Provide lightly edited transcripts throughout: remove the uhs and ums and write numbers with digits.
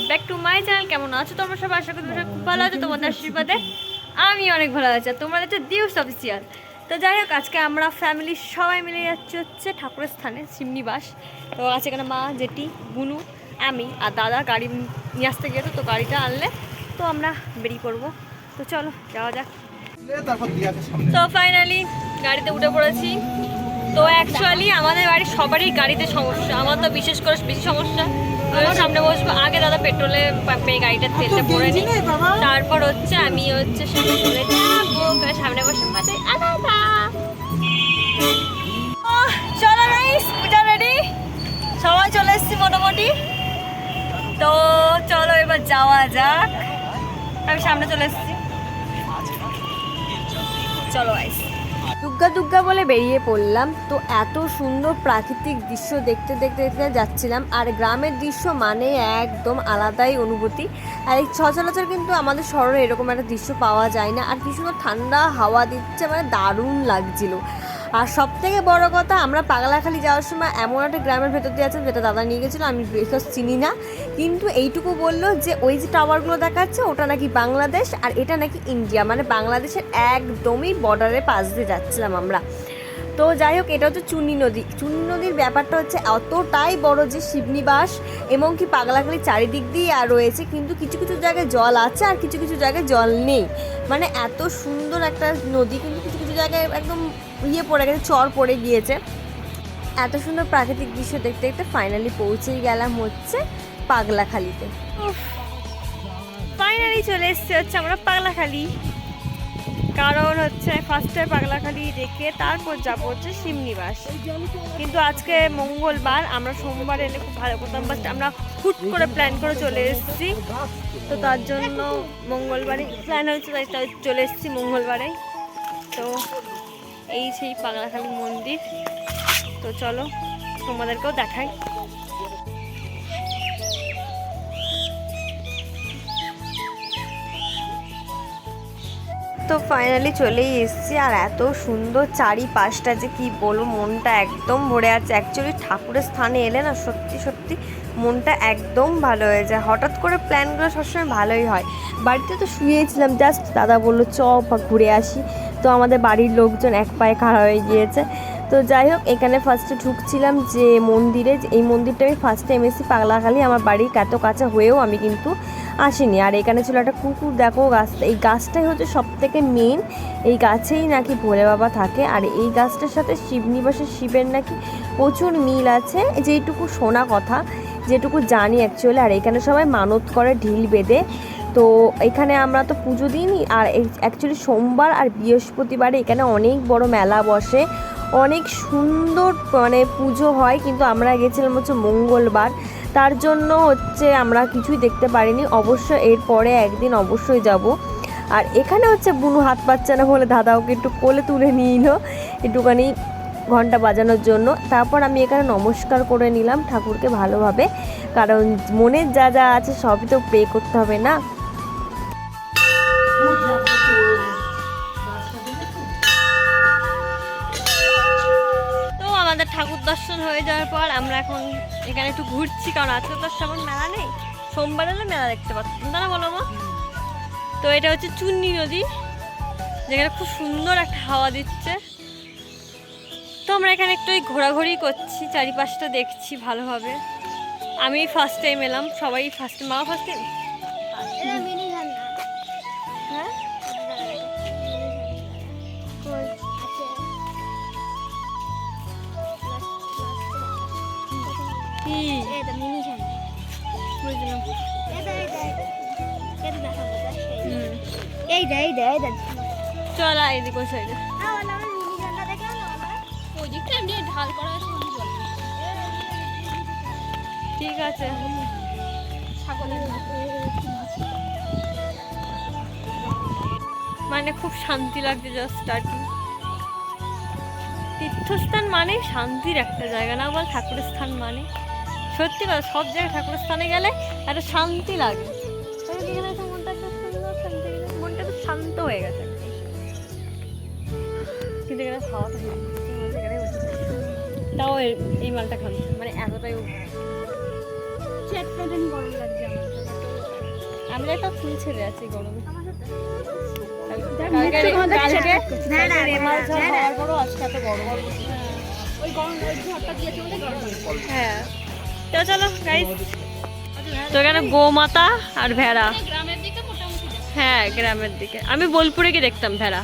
Back to my channel. কেমন আছো তোমরা সবাই? আশা করি তোমরা খুব ভালো আছো, তোমাদের আশীর্বাদে আমি অনেক ভালো আছি। তোমরা হচ্ছে দিউস অফিসিয়াল। তো যাই হোক, আজকে আমরা ফ্যামিলির সবাই মিলে যাচ্ছি হচ্ছে ঠাকুরের স্থানে শিমনিবাস। তো আছে এখানে মা, জেঠি, বুনু, আমি আর দাদা গাড়ি নিয়ে আসতে গিয়েছে। তো গাড়িটা আনলে তো আমরা বেরিয়ে পড়বো। তো চলো যাওয়া যাক। তো ফাইনালি গাড়িতে উঠে পড়েছি। তো অ্যাকচুয়ালি আমাদের বাড়ির সবারই গাড়িতে সমস্যা, আমার তো বিশেষ করে বেশি সমস্যা। সামনে বসবো, আগে দাদা পেট্রোলে গাড়িটা তেলটা ভরে নিই, তারপর হচ্ছে আমি হচ্ছে সামনে চলে যাবো, সামনে বসে মাঝে আলাদা। চলো গাইস, পূজা রেডি, সবাই চলে এসেছি মোটামুটি। তো চলো এবার যাওয়া যাক। আমি সামনে চলে এসেছি, চলো গাইস। দুর্গা দুর্গা বলে বেরিয়ে পড়লাম। তো এত সুন্দর প্রাকৃতিক দৃশ্য দেখতে দেখতে দেখতে যাচ্ছিলাম। আর গ্রামের দৃশ্য মানে একদম আলাদাই অনুভূতি। আর এই সচরাচর কিন্তু আমাদের শহরে এরকম একটা দৃশ্য পাওয়া যায় না। আর কি সুন্দর ঠান্ডা হাওয়া দিচ্ছে, মানে দারুণ লাগছিল। আর সব থেকে বড় কথা, আমরা পাগলাখালি যাওয়ার সময় এমন একটা গ্রামের ভেতর দিয়ে আছেন যেটা দাদা নিয়ে গেছিলো, আমি বিশেষ চিনি না, কিন্তু এইটুকু বললো যে ওই যে টাওয়ারগুলো দেখাচ্ছে ওটা নাকি বাংলাদেশ আর এটা নাকি ইন্ডিয়া, মানে বাংলাদেশের একদমই বর্ডারের পাশ দিয়ে যাচ্ছিলাম আমরা। তো যাই হোক, এটা হচ্ছে চুন্নি নদী। চুন্নি নদীর ব্যাপারটা হচ্ছে এতটাই বড় যে শিবনিবাস এবং কি পাগলাখালি চারিদিক দিয়ে আর রয়েছে, কিন্তু কিছু কিছু জায়গায় জল আছে আর কিছু কিছু জায়গায় জল নেই। মানে এত সুন্দর একটা নদী, কিন্তু কিছু কিছু জায়গায় একদম পড়ে গেছে, চর পড়ে গিয়েছে। এত সুন্দর প্রাকৃতিক দৃশ্য দেখতে দেখতে ফাইনালি পৌঁছেই গেলাম হচ্ছে পাগলাখালিতে। ফাইনালি চলে এসছে হচ্ছে আমরা পাগলাখালি, কারণ হচ্ছে ফার্স্টে পাগলাখালি দেখে তারপর যাবো হচ্ছে শিবনিবাস। কিন্তু আজকে মঙ্গলবার, আমরা সোমবার এলে খুব ভালো করতাম, বাট আমরা হুট করে প্ল্যান করে চলে এসেছি। তো তার জন্য মঙ্গলবারে প্ল্যান হয়েছে, তাই চলে এসেছি মঙ্গলবারে। তো এই সেই পাগলাখালি মন্দির। তো চলো তোমাদেরকেও দেখাই। তো ফাইনালি চলেই এসেছি। আর এত সুন্দর চারিপাশটা যে কি বলবো, মনটা একদম ভরে আছে। অ্যাকচুয়ালি ঠাকুরের স্থানে এলে না সত্যি সত্যি মনটা একদম ভালো হয়ে যায়। হঠাৎ করে প্ল্যানগুলো সবসময় ভালোই হয়। বাড়িতে তো শুয়েছিলাম, জাস্ট দাদা বললো চ ঘুরে আসি। তো আমাদের বাড়ির লোকজন এক পায়ে খাড়া হয়ে গিয়েছে। তো যাই হোক, এখানে ফার্স্টে ঢুকছিলাম যে মন্দিরে, এই মন্দিরটা আমি ফার্স্টে এমএসি পাগলাখালি, আমার বাড়ির এত কাছে হয়েও আমি কিন্তু আসিনি। আর এখানে ছিল একটা কুকুর, দেখো গাছটা, এই গাছটাই হচ্ছে সব থেকে মেন। এই গাছেই নাকি ভোলে বাবা থাকে। আর এই গাছটার সাথে শিবনিবাসের শিবের নাকি প্রচুর মিল আছে, যেইটুকু শোনা কথা, যেটুকু জানি অ্যাকচুয়ালি। আর এখানে সবাই মানত করে ঢিল বেঁধে। তো এখানে আমরা তো পুজো দিইনি। আর অ্যাকচুয়ালি সোমবার আর বৃহস্পতিবারে এখানে অনেক বড় মেলা বসে, অনেক সুন্দর মানে পুজো হয়। কিন্তু আমরা গেছিলাম হচ্ছে মঙ্গলবার, তার জন্য হচ্ছে আমরা কিছুই দেখতে পারিনি। অবশ্য এরপরে একদিন অবশ্যই যাব। আর এখানে হচ্ছে বুনু হাত পাচ্ছে না বলে দাদা ওকে একটু কোলে তুলে নিয়ে এলো একটুখানি ঘন্টা বাজানোর জন্য। তারপর আমি এখানে নমস্কার করে নিলাম ঠাকুরকে ভালোভাবে, কারণ মনের যা যা আছে সবই তো প্রে করতে হবে না। আমাদের ঠাকুর দর্শন হয়ে যাওয়ার পর আমরা এখন এখানে একটু ঘুরছি, কারণ আজকে তো সেমন মেলা নেই। সোমবার হলে মেলা দেখতে পাচ্ছি না, বলো মা। তো এটা হচ্ছে চুন্নি নদী, যেখানে খুব সুন্দর একটা হাওয়া দিচ্ছে। তো আমরা এখানে একটু ঘোরাঘুরি করছি, চারিপাশটা দেখছি ভালোভাবে। আমি ফার্স্ট টাইম এলাম, সবাই ফার্স্ট টাইম। মা ফার্স্ট টাইম? হ্যাঁ, চল এদিক ওই সাইডে। ঠিক আছে, মানে খুব শান্তি লাগছে জাস্ট আর কি। তীর্থস্থান মানে শান্তির একটা জায়গা, না বল? ঠাকুরের স্থান মানে সত্যি কথা, সব জায়গায় ঠাকুরের স্থানে গেলে একটা শান্তি লাগে। মনটা খুব শান্ত হয়ে গেছে। কিন্তু এখানে খাওয়াটা তাও এই মালটা খান, মানে এতটাই গরম লাগছে আমার। ক্যামেরাটা ফুল ছেড়ে আছে গরমে। হ্যাঁ তো চলো গাইস, তো এখানে গোমাতা আর ভেড়া। হ্যাঁ গ্রামের দিকে, আমি বোলপুরে গিয়ে দেখতাম ভেড়া।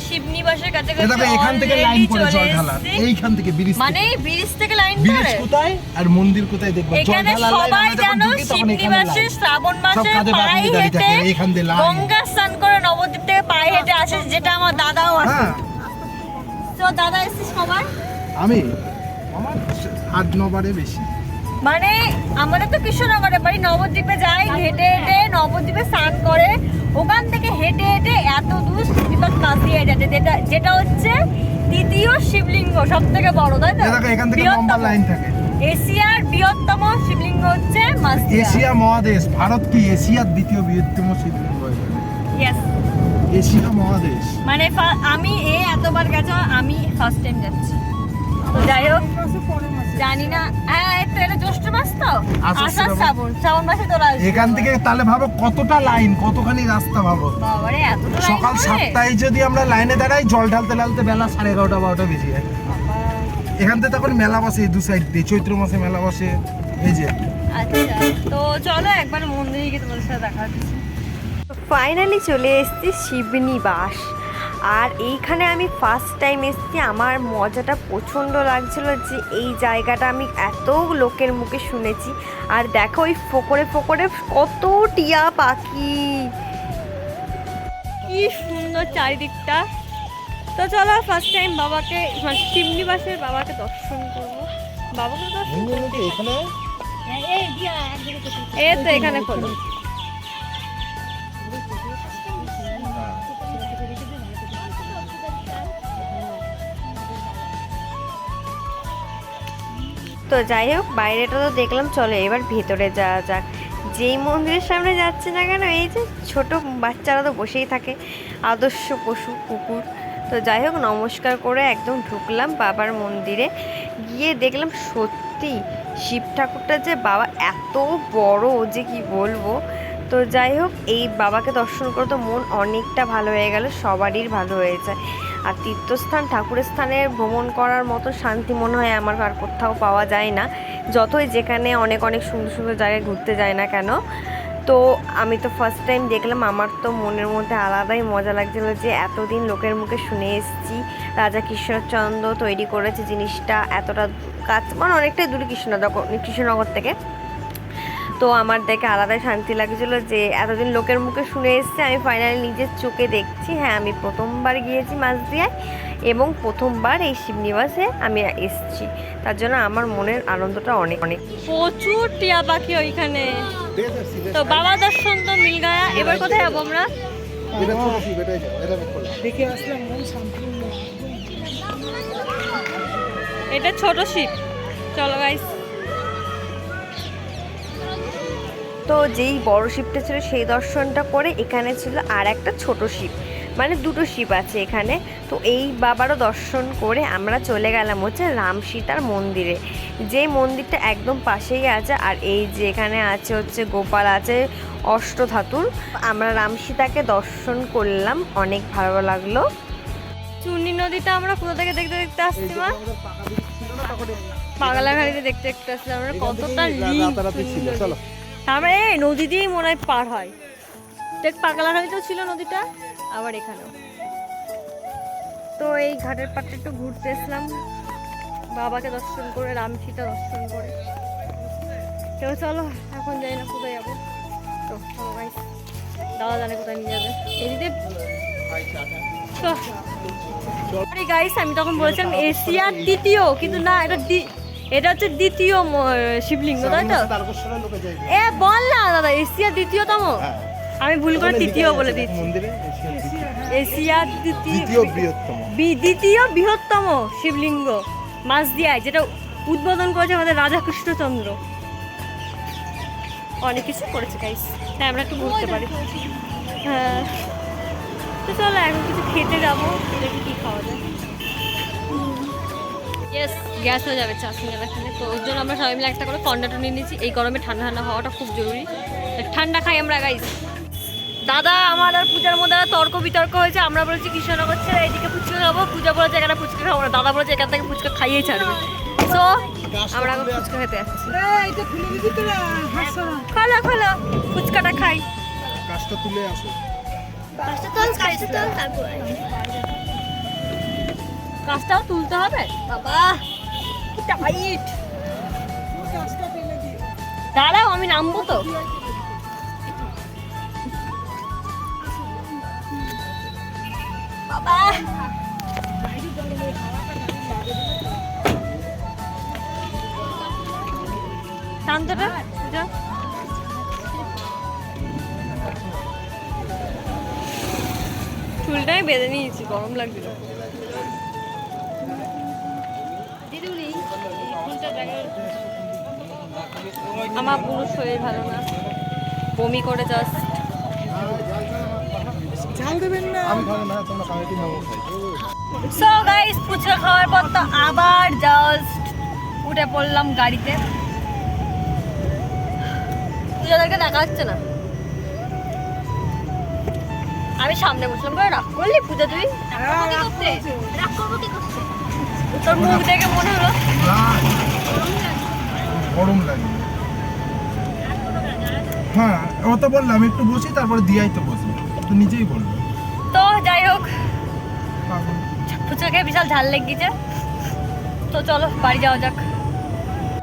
শিবনিবাসের কাছে এখান থেকে লাইন পড়ে জল ঢালার, এইখান থেকে ব্রিজ, মানে ব্রিজ থেকে লাইন ব্রিজ কোথায় আর মন্দির কোথায় দেখবো জল ঢালার লাইন। সবাই জানো শিবনিবাসে শ্রাবণ মাসে পায়ে হেঁটে এখান দিয়ে লাইন, গঙ্গা স্নান করে নবদ্বীপ থেকে পায়ে হেঁটে আসে, যেটা আমার দাদাও আসে। তো দাদা এসেছিস সবার? আমি আমার 8-9 বারে বেশি। মানে আমাদের তো কৃষ্ণনগরে বাড়ি, নবদ্বীপে যাই হেঁটে হেঁটে, নবদ্বীপে স্নান করে ওখান থেকে হেঁটে হেঁটে এত দূর শিবনিবাস মাছ দিয়ে যাচ্ছে, যেটা হচ্ছে দ্বিতীয় শিবলিঙ্গ, সব থেকে বড়, তাই তো? এখান থেকে লম্বা লাইন থাকে। এশিয়ার বৃহত্তম শিবলিঙ্গ হচ্ছে মাছদিয়া। এশিয়া মহাদেশ, ভারত কি এশিয়ার দ্বিতীয় বৃহত্তম শিবলিঙ্গ? ইয়েস, এশিয়া মহাদেশ। মানে আমি এতবার গেছে, আমি ফার্স্ট টাইম যাচ্ছি। তো যাই হোক, জানি না, এটা জ্যৈষ্ঠ মাস তো, আষাঢ় শ্রাবণ মাসে তোরা এখান থেকে তাহলে ভাবো কতটা লাইন, কতখানি রাস্তা ভাবো। বাবারে এতটা লাইন! সকাল 7টায় যদি আমরা লাইনে দাঁড়াই, জল ঢালতে ঢালতে বেলা 11:30-12টা বেজে যায়। এখান থেকে তখন মেলা বসে দু সাইড দিয়ে, চৈত্র মাসে মেলা বসে, এই যে। আচ্ছা, তো চলো একবার মন্দিরে গিয়ে তোমাদের সাথে দেখা হচ্ছে। ফাইনালি চলে এসেছি শিবনিবাস, আর এইখানে আমি ফার্স্ট টাইম এসেছি। আমার মজাটা প্রচণ্ড লাগছিল যে এই জায়গাটা আমি এত লোকের মুখে শুনেছি, আর দেখো ওই ফোকরে ফোকরে কত টিয়া পাখি, কি সুন্দর চারিদিকটা। তো চলো ফার্স্ট টাইম বাবাকে, মানে শিবনিবাসের বাবাকে দর্শন করবো। বাবাকে দর্শন করতে এই তো এখানে খোলো। তো যাই হোক, বাইরেটা তো দেখলাম, চলো এবার ভেতরে যাওয়া যাক। যেই মন্দিরের সামনে যাচ্ছে না কেন, এই যে ছোট বাচ্চারা তো বসেই থাকে, আদর্শ পশু কুকুর। তো যাই হোক, নমস্কার করে একদম ঢুকলাম বাবার মন্দিরে, গিয়ে দেখলাম সত্যি শিব ঠাকুরটা যে বাবা এত বড় যে কি বলবো। তো যাই হোক, এই বাবাকে দর্শন করে তো মন অনেকটা ভালো হয়ে গেল, সবারই ভালো হয়ে যায়। আর তীর্থস্থান, ঠাকুরের স্থানে ভ্রমণ করার মতো শান্তি মনে হয় আমার আর কোথাও পাওয়া যায় না, যতই যেখানে অনেক অনেক সুন্দর সুন্দর জায়গায় ঘুরতে যায় না কেন। তো আমি তো ফার্স্ট টাইম দেখলাম, আমার তো মনের মধ্যে আলাদাই মজা লাগছিলো যে এতদিন লোকের মুখে শুনে এসেছি রাজা কৃষ্ণচন্দ্র তৈরি করেছে জিনিসটা, এতটা কাজ, মানে অনেকটাই দূরে কৃষ্ণনগর থেকে। তো আমার দেখে আলাদাই শান্তি লাগছিলো যে এতদিন লোকের মুখে শুনে এসেছি, আমি ফাইনালি নিজের চোখে দেখছি। হ্যাঁ, আমি প্রথমবার গিয়েছি মাছদিয়ায়, এবং প্রথমবার এই শিবনিবাসে আমি এসেছি, তার জন্য আমার মনের আনন্দটা অনেক অনেক। প্রচুর টিয়া পাখি ওইখানে। তো বাবা দর্শন তো মিল গায়া, এবার কোথায় যাবো আমরা? এটা ছোট শিব, চলো গাইস। তো যেই বড় শিবটা ছিল সেই দর্শনটা করে, এখানে ছিল আর একটা ছোট শিব, মানে দুটো শিব আছে এখানে। তো এই বাবারও দর্শন করে আমরা চলে গেলাম হচ্ছে রাম সীতার মন্দিরে, যেই মন্দিরটা একদম পাশেই আছে। আর এই যে এখানে আছে হচ্ছে গোপাল আছে অষ্টধাতুর। আমরা রাম সীতাকে দর্শন করলাম, অনেক ভালো লাগলো। চুন্নি নদীটা আমরা কোথা থেকে দেখতে দেখতে আসছি মা? পাগলাঘাড়িতে দেখতে দেখতে আসছি আমরা, কতটা আমরা এই নদী দিয়েই মনে হয় পার হয়। দেখ, পাগলাঘাড়িতেও ছিল নদীটা, আবার এখানেও। তো এই ঘাটের পাড়টা একটু ঘুরতে এসলাম, বাবাকে দর্শন করে, রাম সীতা দর্শন করে। তো চলো এখন যাই না কোথায় যাবো, তো চলো গাইস, দাদা জানে কোথায় নিয়ে যাবে। এদিকে গাইস, আমি তখন বলছিলাম এশিয়ার দ্বিতীয়, কিন্তু না, এটা হচ্ছে দ্বিতীয় শিবলিঙ্গ, তাই তো? বল না দাদা, এশিয়ার দ্বিতীয়তম। আমি ভুল করে তৃতীয় বলে দিচ্ছি। এশিয়ার দ্বিতীয় বৃহত্তম শিবলিঙ্গ মাছদিয়ায়, যেটা উদ্বোধন করেছে আমাদের রাজা কৃষ্ণচন্দ্র। অনেক কিছু করেছে গাইস, তাই আমরা একটু ঘুরতে পারি। হ্যাঁ, তো চলো এখন কিছু খেতে যাবো, দেখি কি খাওয়া যায়। ইয়েস, গ্যাস হয়ে যাবে চা সিঙ্গারা খেলে, তো ওর জন্য আমরা সবাই মিলে একটা করে কন্ডাটো নিয়ে নিয়েছি। এই গরমে ঠান্ডা ঠান্ডা হওয়াটা খুব জরুরি, ঠান্ডা খাই আমরা গাইস। দাদা আমার আর পূজার মধ্যে তর্ক বিতর্ক হয়েছে। আমরা বলছি কৃষ্ণনগর ছেড়ে এইদিকে ফুচকা খাবো, পূজা বলেছে এখানে ফুচকা খাবো না, দাদা বলেছে এখান থেকে ফুচকা খাইয়েই ছাড়বে। তো আমরা এখন ফুচকা খেতে যাচ্ছি। খোলো খোলো, ফুচকাটা খাই। কাজটা তুলে আসো। কাজটাও তুলতে হবে বাবা, কি টাইট। দাঁড়াও আমি নামবো তো। বাবা শান্তটা পূজা, চুলটাই বেঁধে নিয়েছি, গরম লাগছিল। আমার পুরো শরীর ভালো না, বমি করে জাস্ট। সো গাইস ফুচকা খাওয়ার পর তো আবার জাস্ট উঠে পড়লাম গাড়িতে। পূজাদেরকে দেখা যাচ্ছে না, আমি সামনে বসলাম। করে রাগ করলি পূজা তুই? রাগ করবো কি করতে? তোর মুখ দেখে মনে হলো গরম লাগে। হ্যাঁ ও তো বললাম একটু বসি, তারপরে দিয়াই তো বসবো, তো নিজেই বললো। তো যাই হোক ফুচকা খেয়ে বিশাল ঝাল লেগেছে, তো চলো বাড়ি যাওয়া যাক।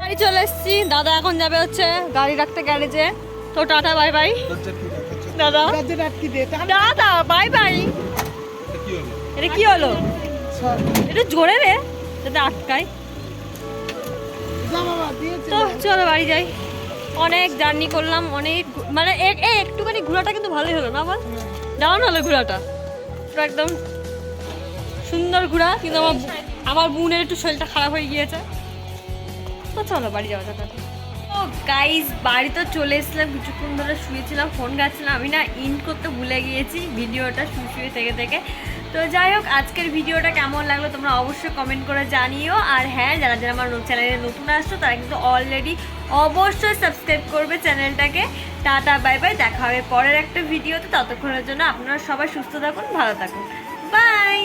গাড়ি চলে এসেছি, দাদা এখন যাবে হচ্ছে গাড়ি রাখতে গ্যারেজে। তো টাটা বাই বাই দাদা, দাদা বাই বাই। এটা কি হলো? এটা জোরে রে যাতে আটকাই। তো চলো বাড়ি যাই, অনেক জার্নি করলাম, অনেক মানে একটুখানি ঘোরাটা কিন্তু ভালোই হলো না বল? ডাউন হলো ঘোরাটা পুরো একদম সুন্দর ঘোরা, কিন্তু আমার বোনের একটু শরীরটা খারাপ হয়ে গিয়েছে। তো চলো বাড়ি যাওয়া যাক। তো গাইস বাড়ি তো চলে এসেছিলাম, কিছুক্ষণ ধরে শুয়েছিলাম, ফোন গাচ্ছিলাম। আমি না ইন্ড করতে ভুলে গিয়েছি ভিডিওটা শুয়ে থেকে থেকে। তো যাই হোক আজকের ভিডিওটা কেমন লাগলো তোমরা অবশ্যই কমেন্ট করে জানিও। আর হ্যাঁ যারা যারা আমার চ্যানেলে নতুন আসছো তারা কিন্তু অলরেডি অবশ্যই সাবস্ক্রাইব করবে চ্যানেলটাকে। টাটা বাই বাই, দেখা হবে পরের একটা ভিডিওতে। ততক্ষণের জন্য আপনারা সবাই সুস্থ থাকুন, ভালো থাকুন, বাই।